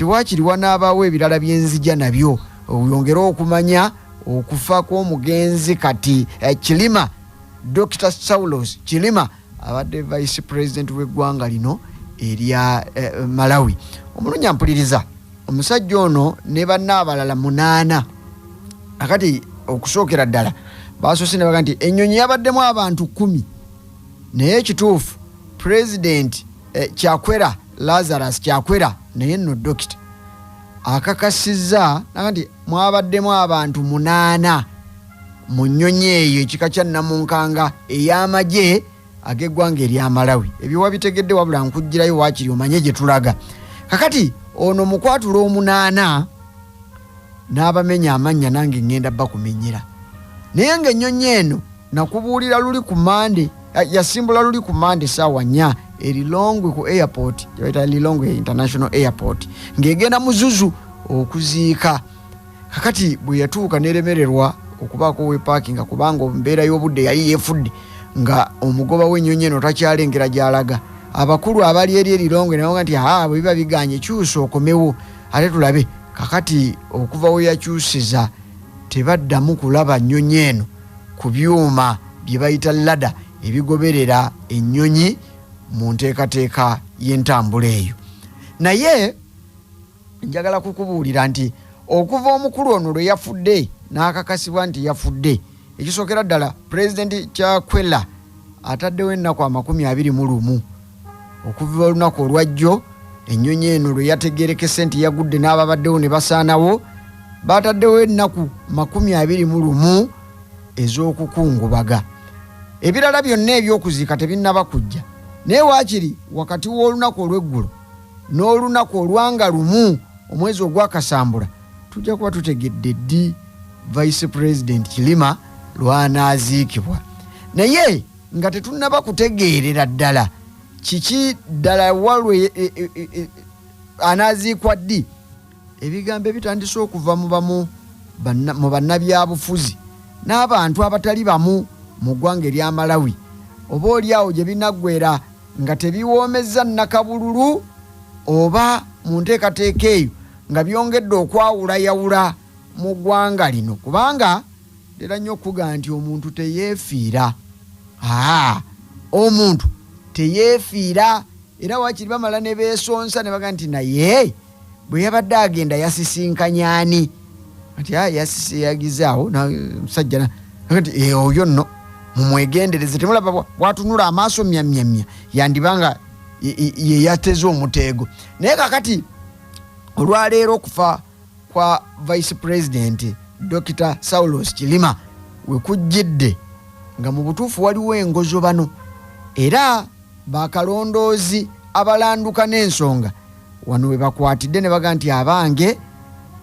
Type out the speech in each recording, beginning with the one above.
kati waakiri wanaabaawo ebirala byenzija nabyo oyongera okumanya okufa kw'omugenzi kati Chilima Dr. Saulos Chilima abadde vice president w'eggwanga lino erya Malawi. Omulunya mpuliriza omusajja ono ne bannaabalala 8 akati okusookera ddala baasose ne baga nti ennyonyi yabaddemu abantu 10 naye ekituufu president Kyakwera Lazarus Kyakwera naye nno dokita akakasizza nti mwabaddemu abantu 8 mu nnyonyi eyo ekika kya Namunkanga ey'amagye ag'eggwanga erya Malawi. Ebyo wabitegedde wabula nkugirayo waakiri omanye gye tulaga. Kakati ono mukwatula 8 n'abamenya amannya nange ngenda bakumenyera. Naye ng'ennyonyi eno nakubuulira luli ku Mande yasimbula luli ku Mande ssaawa 4 Lilongwe ku airport yaita Lilongwe International Airport ng'egenda Muzuzu okuziika. Kakati bwe yatuuka neremererwa okubaako we parking kubanga mbeera y'obudde yali yeefudde nga omugoba w'ennyonyi eno takyalengera gy'alaga. Abakulu abali eri Lilongwe nawo nti bwe biba biganye kyusa okomewo ate tulabe. Kakati okuva we yakyusiza tebaddamu kulaba nnyonyi eno ku byuma bye bayita ladder ebigoberera ennyonyi mu nteekateeka y'entambula eyo. Naye njagala kukubuulira nti okuva omukulu ono lwe yafudde n'akakasibwa nti yafudde ekisookera ddala pulezidenti Kyakwera ataddewo ennaku 21 okuva olunaku olwajjo ennyonyi eno lwe yategeerekese nti yagudde n'ababaddewo ne basaanawo bataddewo ennaku 21 ez'okukungubaga. Ebirala byonna ebyokuziika tebinnaba kujja naye waakiri wakati w'olunaku olw'eggulo n'olunaku olwanga lumu omwezi ogwakasambula tujja kuba tutegedde ddi vice president Chilima lwanaaziikibwa. Naye nga tetunnaba kutegeerera ddala kiki ddala walwe anaaziikwa ddi, ebigambo ebitandise okuva mu bannabyabufuzi n'abantu abatali bamu mu ggwanga erya Malawi oba oliawo gye binaggwera nga tebiwoomezza nnakabululu oba mu nteekateeka eyo nga byongedde okwawulayawula mu ggwanga lino kubanga era nnyo okuga nti omuntu teyeefiira. Omuntu teyeefiira era waakiri bamala ne beesonsa ne baga nti naye bwe yabadde agenda yasisinkanyaani ati yasisiyagizaawo musajja nti oyo nno mumwegendereze temulaba bwatunula amaaso myamyamya yandibanga ye yateze omuteego. Naye kakati olwaleero okufa kwa vice president Dr. Saulos Chilima we kujjidde nga mu butuufu waliwo engozo bano era bakalondoozi abalanduka n'ensonga wano we bakwatidde ne baga nti abange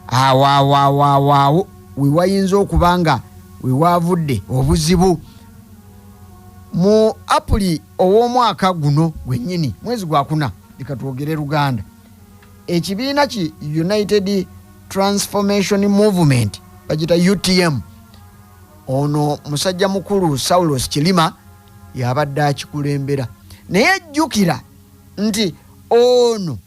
awawawawaawo we wayinza okubanga we waavudde obuzibu. Mu Apuli ow'omwaka guno gwennyini mwezi gwa 4 likatwogere Luganda ekibiina ki United Transformation Movement bagita UTM ono musajja mukulu Saulos Chilima yabadde akikulembera. Naye jjukira nti ono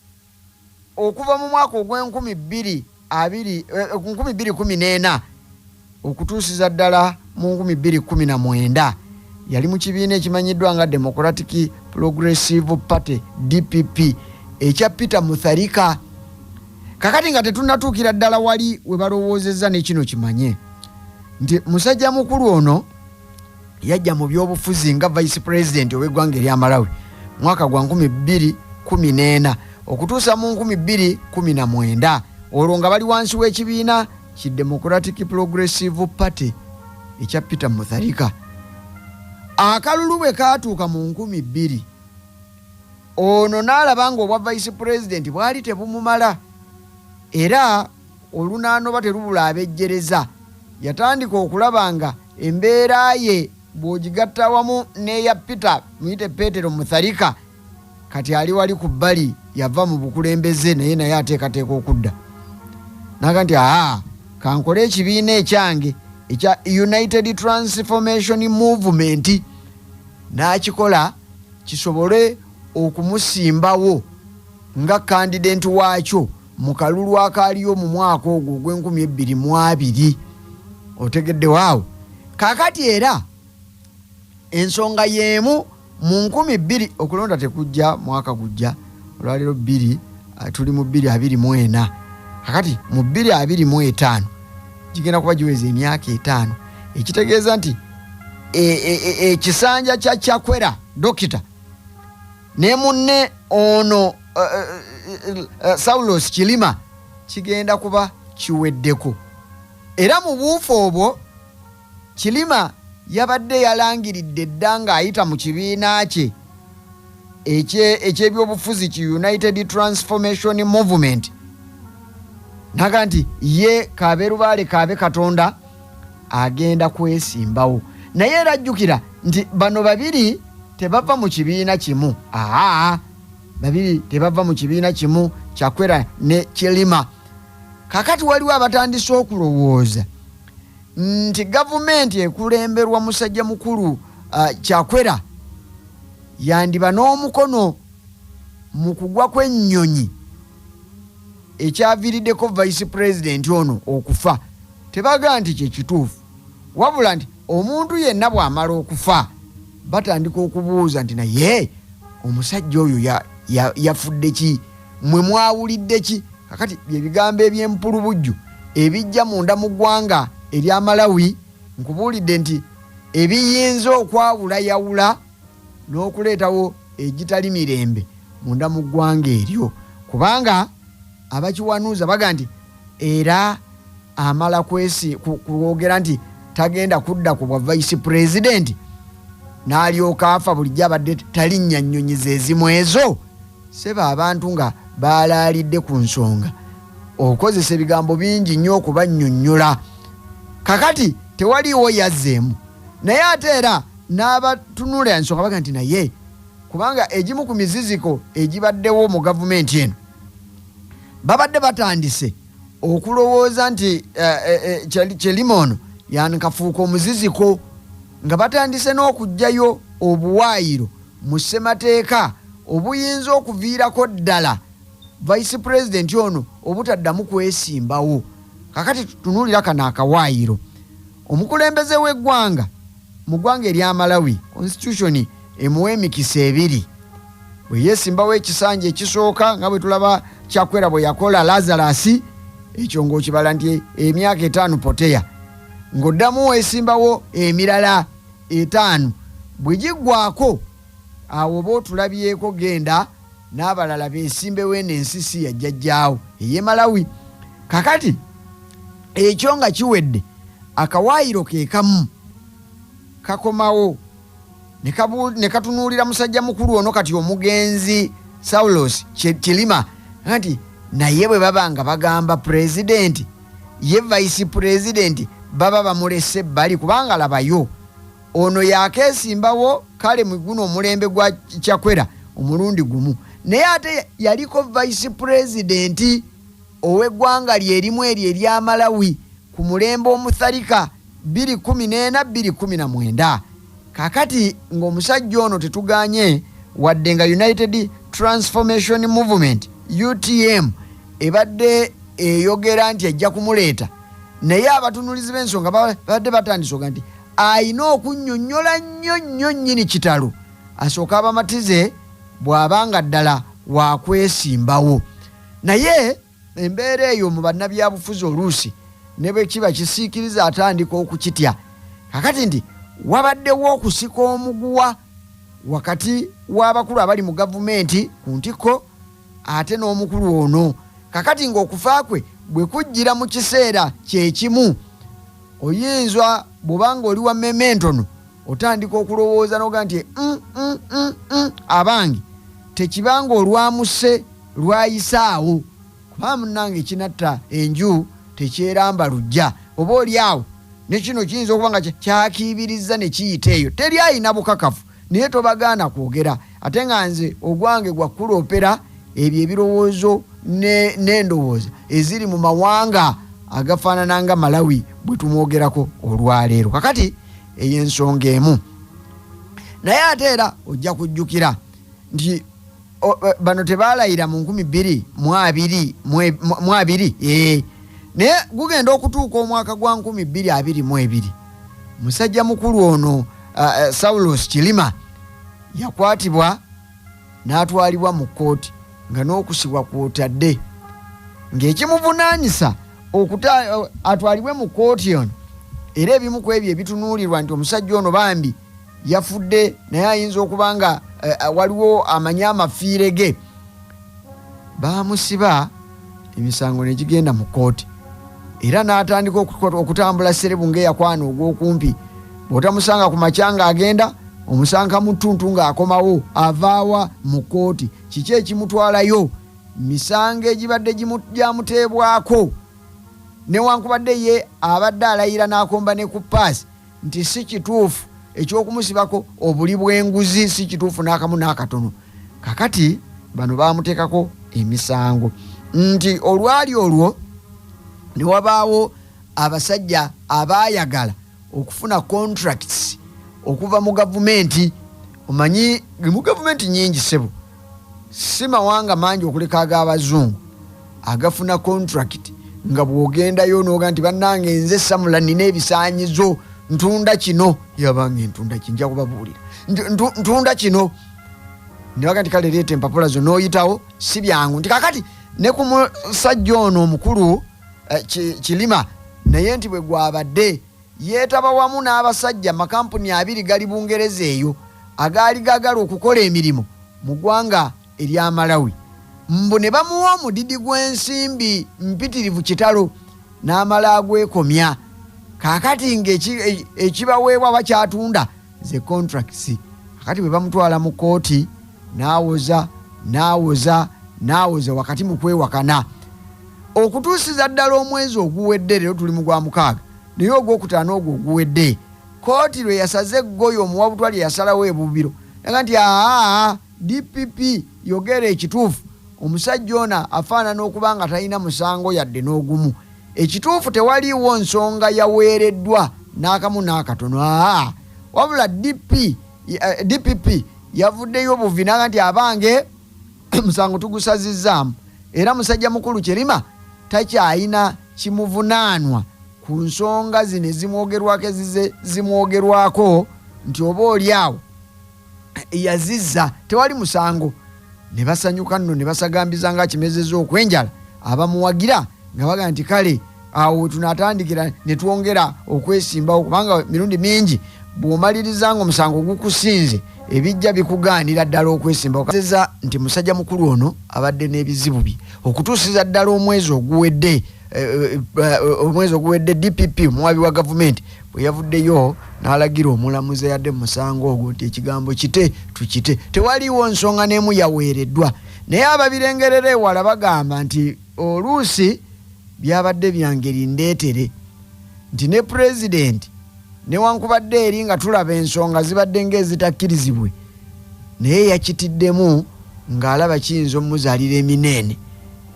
okuva mu mwaka ogw'2014 okutuusiza ddala mu 2019 yali mu kibiina ekimanyiddwa nga Democratic Progressive Party DPP ekya Peter Mutharika. Kakati nga tetunnatuukira ddala wali we balowoozezza ne kino kimanye nti musajja mukulu ono yajja mu byobufuzi nga vice president ow'eggwanga erya Malawi mwaka gwa 2014 okutuusa mu 2019 olwo nga bali wansi w'ekibiina ki Democratic Progressive Party ekya Peter Mutharika. Akalulu bwe kaatuuka mu 2000 ono n'alaba nga obwa vice president bwali tebumumala era olunaanoba terubula abejjereza yatandika okulaba nga embeera ye bw'ogigatta wamu n'eya Peter muyite Petero Mutharika kati ali wali ku bbali yava mu bukulembeze naye ateekateeka okudda naga nti kankole ekibiina ekyange ekya United Transformation Movement n'akikola kisobole okumusimbawo nga candidate waakyo mu kalulu akaaliyo mu mwaka ogwo ogw'2020 otegedde waawo. Kaakati era ensonga y'emu mu 2000 okulonda tekujja mwaka gujja olwaleero 2 tuli mu 2024 kakati mu 2025 kigenda kuba giweza emyaka 5 ekitegeeza nti ekisanja kya Kyakwera Dokita ne munne ono Saulos Chilima kigenda kuba kiweddeko. Era mu buufu obwo Chilima yabadde yalangiridde dda ng'ayita mu kibiina kye ekyebyobufuzi ki United Transformation Movement naga nti ye Kaberubaale Kaabe Katonda agenda kwesimbawo. Naye era ajjukira nti bano babiri tebava mu kibiina kimu. Babiri tebava mu kibiina kimu, Kyakwera ne Chilima. Kakati waliwo abatandise okulowooza nti gavumenti ekulemberwa musajja mukulu Kyakwera yandiba n'omukono mu kugwa kw'ennyonyi ekyaviiriddeko vice president ono okufa. Tebaga nti kye kituufu, wabula nti omuntu yenna bw'amala okufa batandika okubuuza nti naye omusajja oyo yafudde ki, mwe mwawulidde ki? Kakati byebigambo eby'empulubujju ebijja munda mu ggwanga erya Malawi. Nkubuulidde nti ebiyinza okwawulayawula n'okuleetawo egitali mirembe munda mu ggwanga eryo, kubanga abakiwanuuza baga nti era amala kwogera nti tagenda kudda ku bwa vice president n'alyoka afa bulijjo abadde talinnya nnyonyi zezimu ezo. Seba abantu nga balaalidde ku nsonga okozesa ebigambo bingi nnyo okubannyonnyola. Kakati tewaliiwo yazzeemu, naye ate era n'abatunula ensonga baga nti naye kubanga egimu ku miziziko egibaddewo mu gavumenti eno babadde batandise okulowooza nti Chilima ono yankafuuka omuziziko, nga batandise n'okugjayo obuwaayiro mu ssemateeka obuyinza okuviirako ddala vice president ono obutaddamu kwesimbawo. Kakati tutunuulira kano akawaayiro. Omukulembeze w'eggwanga mu ggwanga erya Malawi constitution emuwa emikisa 2. bwe yeesimbawo ekisanja ekisooka nga bwe tulaba Kyakwera bwe yakola Lazarus, ekyo ng'okibala nti emyaka 5 poteya, ng'oddamu weesimbawo emirala 5. bwe giggwako awo oba otulabyeko genda n'abalala beesimbewo eno ensisi ya jjajjaawo ey'e Malawi. Kakati ekyo nga kiwedde akawaayiro ke kamu kakomawo ne katunuulira musajja mukulu ono kati omugenzi Saulos Chilima nti naye bwe baba nga bagamba president ye vice president baba bamulese bali, kubanga labayo ono yakeesimbawo kale mu guno omulembe gwa Kyakwera omulundi gumu, naye ate yaliko vice president ow'eggwanga lyerimu eryo erya Malawi ku mulembe omuthalika 2014-2019. Kakati ng'omusajja ono tetuganye wadde nga United Transformation Movement UTM ebadde eyogera nti ejja kumuleeta, naye abatunulizi b'ensonga babadde batandisoga nti ayina okunnyonnyola nnyo nnyini kitalo asooka abamatize bw'abanga ddala wakwesimbawo. Naye embeera eyo mu bannabyabufuzi oluusi ne bwe kiba kisiikiriza atandika okukitya. Kakati nti wabaddewo okusika omuguwa wakati w'abakulu abali mu gavumenti ku ntikko ate n'omukulu ono. Kakati ng'okufa kwe bwe kujjira mu kiseera kyekimu, oyinza bw'obanga oli wa mementono otandika okulowooza n'oga nti abange tekibanga olwamuse lwayisaawo, kuba munnange kinatta enju tekyeramba lujja, oba oli awo ne kino kiyinza okuba nga kyakiibiriza ne kiyita eyo, teri ayina bukakafu naye tobagaana kwogera. Ate nga nze ogwange gwa kulopera ebyo ebirowoozo n'endowooza eziri mu mawanga agafaanana nga Malawi bwe tumwogerako olwaleero. Kakati ey'ensonga emu. Naye ate era ojja kujjukira nti bano tebalayira mu 2022 naye gugenda okutuuka omwaka gwa 2022 musajja mukulu ono Saulos Chilima yakwatibwa n'atwalibwa mu kkooti nga n'okusibwa kwotadde ng'ekimuvunaanyisa atwalibwe mu kkooti ono era ebimu ku ebyo ebitunuulirwa nti omusajja ono bambi yafudde naye ayinza okuba nga waliwo amanye amafiire ge bamusiba emisango negigenda mu kkooti era n'atandika okutambula serebu ng'eyakwana ogw'okumpi bw'otamusanga ku makyanga agenda omusanga mu ttuntu ng'akomawo avaawa mu kkooti kiki ekimutwalayo misango egibadde gyamuteebwako newankubadde ye abadde alayira n'akomba ne ku paasi nti si kituufu ekyokumusibako obuli bw'enguzi si kituufu n'akamu n'akatono kakati bano bamuteekako emisango nti olwali olwo ne wabaawo abasajja abaayagala okufuna contracts okuva mu gavumenti omanyi mu gavumenti nyingi sebo si mawanga mangi okuleka ag'abazungu agafuna contract nga bw'ogendayo n'oga nti bannange nze Samula nina ebisaanyizo ntunda kino yabange ntunda kinja kubabuulira ntunda kino nebaga nti kale leeta empapula zo n'oyitawo si byangu nti kakati ne ku musajja ono omukulu Chilima naye nti bwe gwabadde yeetaba wamu n'abasajja makampuni 2 gali Bungereza eyo agaali gagala okukola emirimu mu ggwanga erya Malawi mbu ne bamuwa omudidi gw'ensimbi mpitirivu kitalo n'amala agwekomya kakati ng'ekibaweebwa bakyatunda ze contracts kakati bwe bamutwala mu kkooti n'awoza wakati mu kwewakana okutuusiza ddala omwezi oguwedde leero tuli mu gwa 6 naye ogwokutaano ogwo oguwedde kkooti lwe yasaze eggoyo omuwabutwa lye yasalawo ebubiro naga nti DPP yogera ekituufu omusajja ono afaanana okuba nga talina musango yadde n'ogumu ekituufu tewaliiwo nsonga yaweereddwa n'akamu n'akatono wabula DPP yavuddeyo obuvi naga nti abange musango tugusazizzaamu era musajja mukulu Chilima takyayina kimuvunaanwa ku nsonga zino ezimwogerwako zimwogerwako nti oba oli awo yazizza tewali musango ne basanyuka nno ne basagambiza nga kimezeza okwenjala abamuwagira nga baga nti kale awo tunatandikira ne twongera okwesimbawo kubanga mirundi mingi bw'omaliriza nga omusango gukusinze ebijja bikugaanira ddala okwesimbawo kazeza nti musajja mukulu ono abadde n'ebizibu bye okutuusiza ddala omwezi oguwedde DPP omuwabi wa gavumenti bwe yavuddeyo n'alagira omulamuzi yadde musango ogwo nti ekigambo kite tukite tewaliiwo nsonga n'emu yaweereddwa naye ababirengerera ewala bagamba nti oluusi byabadde byangeri ndeetere nti ne pulezidenti newankubadde eri nga tulaba ensonga zibadde ng'ezitakkirizibwe naye yakitiddemu ng'alaba kiyinza omuzaalira eminene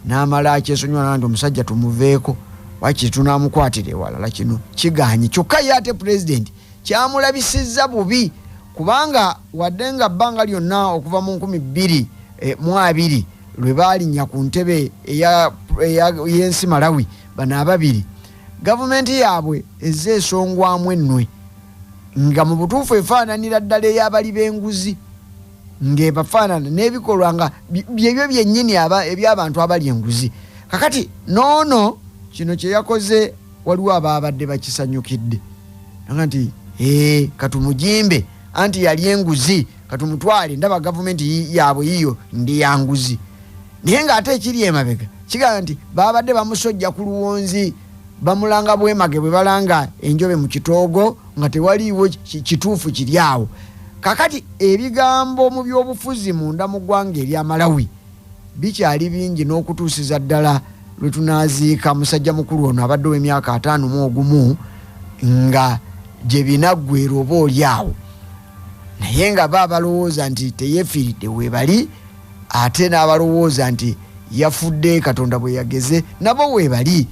n'amala akyesonyiwa nti omusajja tumuveeko wakiri tunaamukwatira ewalala kino kiganye kyokka ye ate pulezidenti kyamulabisizza bubi kubanga wadde nga bbanga lyonna okuva mu 2022 lwe baalinya ku ntebe y'ensi Malawi bano ababiri gavumenti yaabwe ezze esongwamu ennwe nga mu butuufu efaananira ddala ey'abali b'enguzi ng'ebafaanana n'ebikolwa nga byebyo byennyini eby'abantu abali enguzi kakati noono kino kye yakoze waliwo abaabadde bakisanyukidde nga nti katumujimbe anti yali enguzi katumutwale ndaba gavumenti yaabwe yiyo ndi ya nguzi naye ng'ate ekiri emabega kigamba nti baabadde bamusojja ku luwonzi bamulanga bwemage bwe balanga enjobe mu kitoogo nga tewaliiwo kituufu kiri awo kakati ebigambo mu byobufuzi munda mu ggwanga erya Malawi bikyali bingi n'okutuusiza ddala lwe tunaaziika musajja mukulu ono abadde w'emyaka 51 nga gye binaggwera oba oli awo naye nga balowooza nti teyeefiiridde weebali ate n'abalowooza nti yafudde Katonda bwe yageze nabo weebali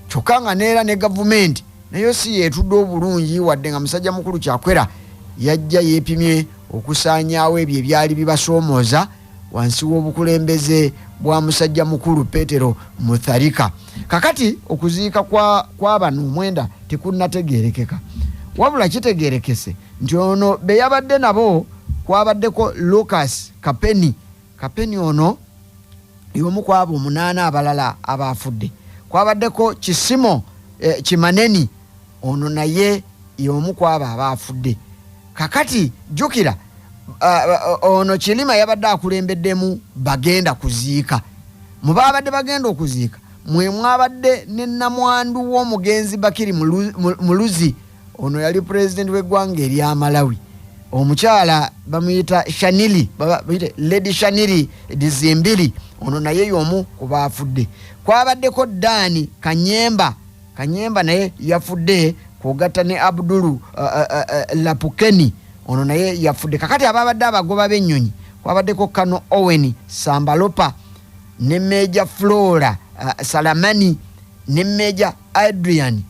kyokka nga neera ne gavumenti nayo si yeetudde obulungi wadde nga musajja mukulu Kyakwera yajja yeepimye okusaanyaawo ebyo ebyali bibasoomooza wansi w'obukulembeze bwa musajja mukulu Petero Mutharika. Kakati okuziika kwa bano mwenda tekunnategeerekeka, wabula kitegeerekese nti ono be yabadde nabo kwabaddeko Lucas Kapeni ono y'omu ku abo 8 abalala abaafudde. Kwabaddeko Kisimo Kimaneni ono naye y'omu ku abo abaafudde. Kakati jukira ono Kilima yabadde akulembeddemu bagenda kuziika. Mu baabadde bagenda okuziika mwe mwabadde ne nnamwandu w'omugenzi Bakiri Muluzi, ono yali president w'eggwanga erya Malawi. Omukyala bamuyita Shanili, Lady Shanili Dizimbili, ono naye y'omu ku baafudde. Kwabaddeko Dani Kanyemba naye yafudde kugatta ne Abdulu Lapukeni, ono naye yafudde. Kakati ababadde abagoba b'ennyonyi kwabaddeko Kano Owen Sambalopa ne Major Flora Salamani ne Major Adrian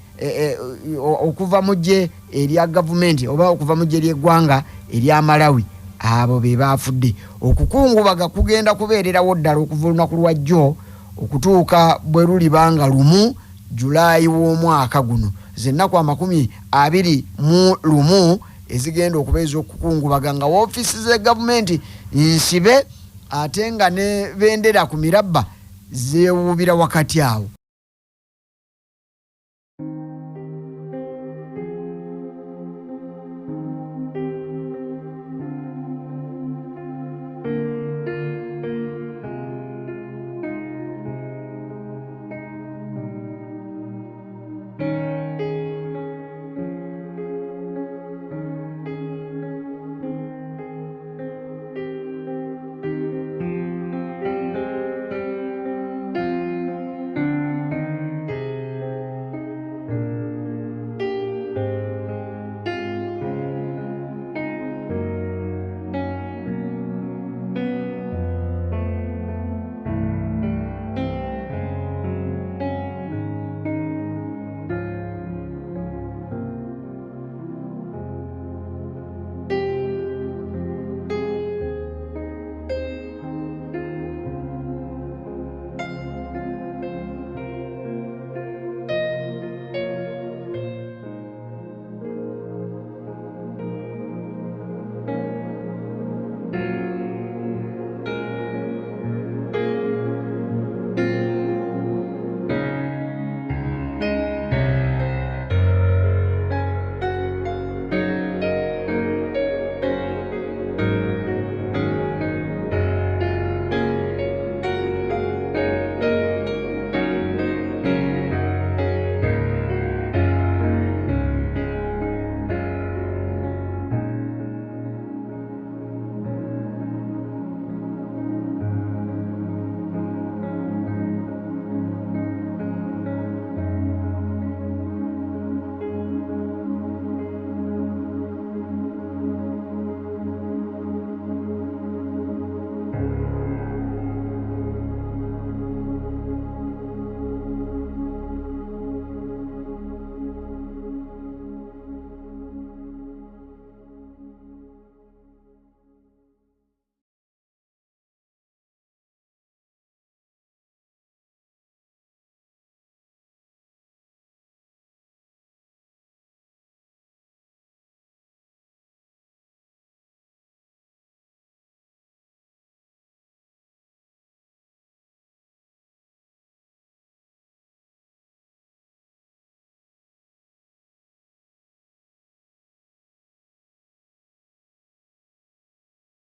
okuva mu gye erya gavumenti oba okuva mu gye ly'eggwanga erya Malawi. Abo be baafudde. Okukungubaga kugenda kubeererawo ddala okuva olunaku lwa jjo okutuuka bwe lulibanga 1 Julayi w'omwaka guno. Zennaku 21 ezigenda okubeeza okukungubaga nga woofiisi ze gavumenti nsibe ate nga ne bendera ku mirabba zeewuubira wakati awo.